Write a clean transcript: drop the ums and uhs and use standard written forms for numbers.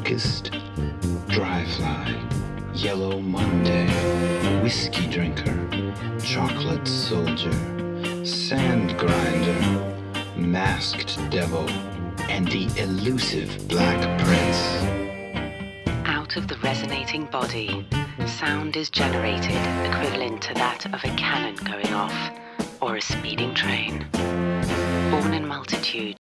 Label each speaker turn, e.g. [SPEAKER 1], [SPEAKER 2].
[SPEAKER 1] locust, dry fly, yellow Monday, whiskey drinker, chocolate soldier, sand grinder, masked devil, and the elusive Black Prince.
[SPEAKER 2] Out of the resonating body, sound is generated equivalent to that of a cannon going off or a speeding train. Born in multitude,